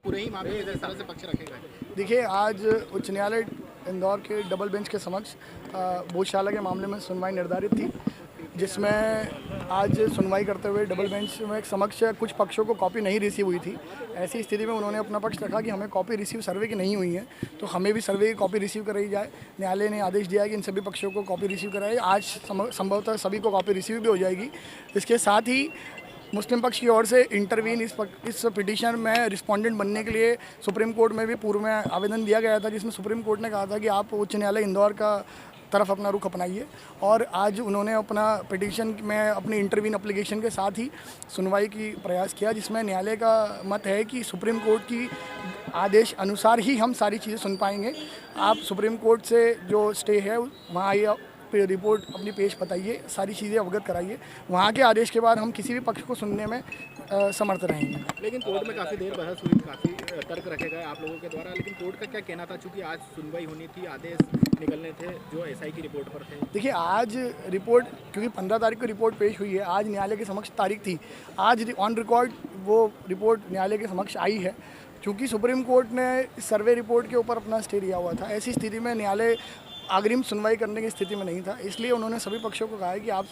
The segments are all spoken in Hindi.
पूरे ही मामले में इस तरह से पक्ष रखेगा। देखिए, आज उच्च न्यायालय इंदौर के डबल बेंच के समक्ष भोजशाला के मामले में सुनवाई निर्धारित थी, जिसमें आज सुनवाई करते हुए डबल बेंच में समक्ष कुछ पक्षों को कॉपी नहीं रिसीव हुई थी। ऐसी स्थिति में उन्होंने अपना पक्ष रखा कि हमें कॉपी रिसीव सर्वे की नहीं हुई है, तो हमें भी सर्वे की कॉपी रिसीव कराई जाए। न्यायालय ने आदेश दिया है कि इन सभी पक्षों को कॉपी रिसीव कराई। आज संभवतः सभी को कॉपी रिसीव भी हो जाएगी। इसके साथ ही मुस्लिम पक्ष की ओर से इंटरवीन इस पिटीशन में रिस्पोंडेंट बनने के लिए सुप्रीम कोर्ट में भी पूर्व में आवेदन दिया गया था, जिसमें सुप्रीम कोर्ट ने कहा था कि आप उच्च न्यायालय इंदौर का तरफ अपना रुख अपनाइए। और आज उन्होंने अपना पिटीशन में अपनी इंटरवीन एप्लीकेशन के साथ ही सुनवाई की प्रयास किया, जिसमें न्यायालय का मत है कि सुप्रीम कोर्ट की आदेश अनुसार ही हम सारी चीज़ें सुन पाएंगे। आप सुप्रीम कोर्ट से जो स्टे है वहाँ आइए, रिपोर्ट अपनी पेश बताइए, सारी चीज़ें अवगत कराइए। वहाँ के आदेश के बाद हम किसी भी पक्ष को सुनने में समर्थ रहेंगे। लेकिन कोर्ट में काफ़ी देर बहस हुई, काफ़ी तर्क रखे गए आप लोगों के द्वारा, लेकिन कोर्ट का क्या कहना था? चूँकि आज सुनवाई होनी थी, आदेश निकलने थे जो एसआई की रिपोर्ट पर थे। देखिए, आज रिपोर्ट क्योंकि 15 तारीख को रिपोर्ट पेश हुई है, आज न्यायालय के समक्ष तारीख थी, आज ऑन रिकॉर्ड वो रिपोर्ट न्यायालय के समक्ष आई है। क्योंकि सुप्रीम कोर्ट ने सर्वे रिपोर्ट के ऊपर अपना स्टे दिया हुआ था, ऐसी स्थिति में न्यायालय अग्रिम सुनवाई करने की स्थिति में नहीं था, इसलिए उन्होंने सभी पक्षों को कहा है कि आप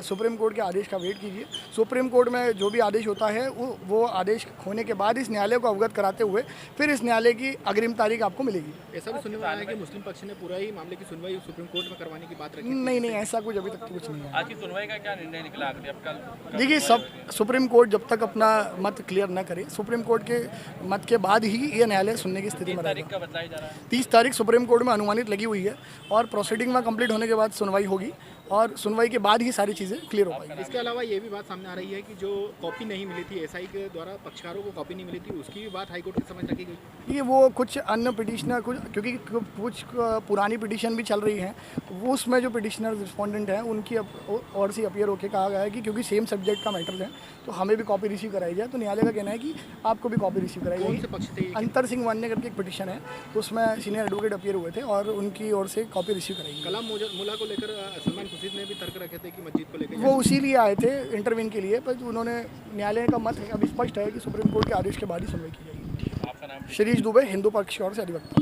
सुप्रीम कोर्ट के आदेश का वेट कीजिए। सुप्रीम कोर्ट में जो भी आदेश होता है वो आदेश होने के बाद इस न्यायालय को अवगत कराते हुए फिर इस न्यायालय की अग्रिम तारीख आपको मिलेगी। ऐसा भी सुनने में आया है कि मुस्लिम पक्ष ने पूरा ही मामले की सुनवाई सुप्रीम कोर्ट में करवाने की बात रखी। नहीं, ऐसा कुछ अभी तक कुछ नहीं है। आज की सुनवाई का क्या निर्णय निकला आखिर अब कल? देखिए, सब सुप्रीम कोर्ट जब तक अपना मत क्लियर न करे, सुप्रीम कोर्ट के मत के बाद ही ये न्यायालय सुनने की स्थिति में रहेगा। 30 तारीख सुप्रीम कोर्ट में अनुमानित लगी हुई है और प्रोसीडिंग में कंप्लीट होने के बाद सुनवाई होगी और सुनवाई के बाद ही सारी चीज़ें क्लियर हो पाएंगी। इसके अलावा ये भी बात सामने आ रही है कि जो कॉपी नहीं मिली थी एसआई के द्वारा, पक्षकारों को कॉपी नहीं मिली थी, उसकी भी बात हाईकोर्ट के समझ रखी गई। ये वो कुछ अन्य पिटिशनर क्योंकि कुछ पुरानी पिटिशन भी चल रही है, वो उसमें जो पिटिशनर रिस्पोंडेंट हैं उनकी और से अपीयर होकर कहा गया है कि क्योंकि सेम सब्जेक्ट का मैटर है तो हमें भी कॉपी रिसीव कराई जाए। तो न्यायालय का कहना है कि आपको भी कॉपी रिसीव कराई जाएगी। अंतर सिंह वान्य करके एक पिटिशन है, उसमें सीनियर एडवोकेट अपीयर हुए थे और उनकी ओर से कॉपी रिसीव कराई। कलाम मुल्ला को लेकर सलमान खुर्शीद ने भी तर्क रखे थे कि मस्जिद को लेकर, वो उसी लिए आए थे इंटरवीन के लिए, पर उन्होंने न्यायालय का मत है अभी स्पष्ट है कि सुप्रीम कोर्ट के आदेश के बाद ही सुनवाई की जाएगी। आपका नाम? शिरीष दुबे, हिंदू पक्ष की ओर से अधिवक्ता।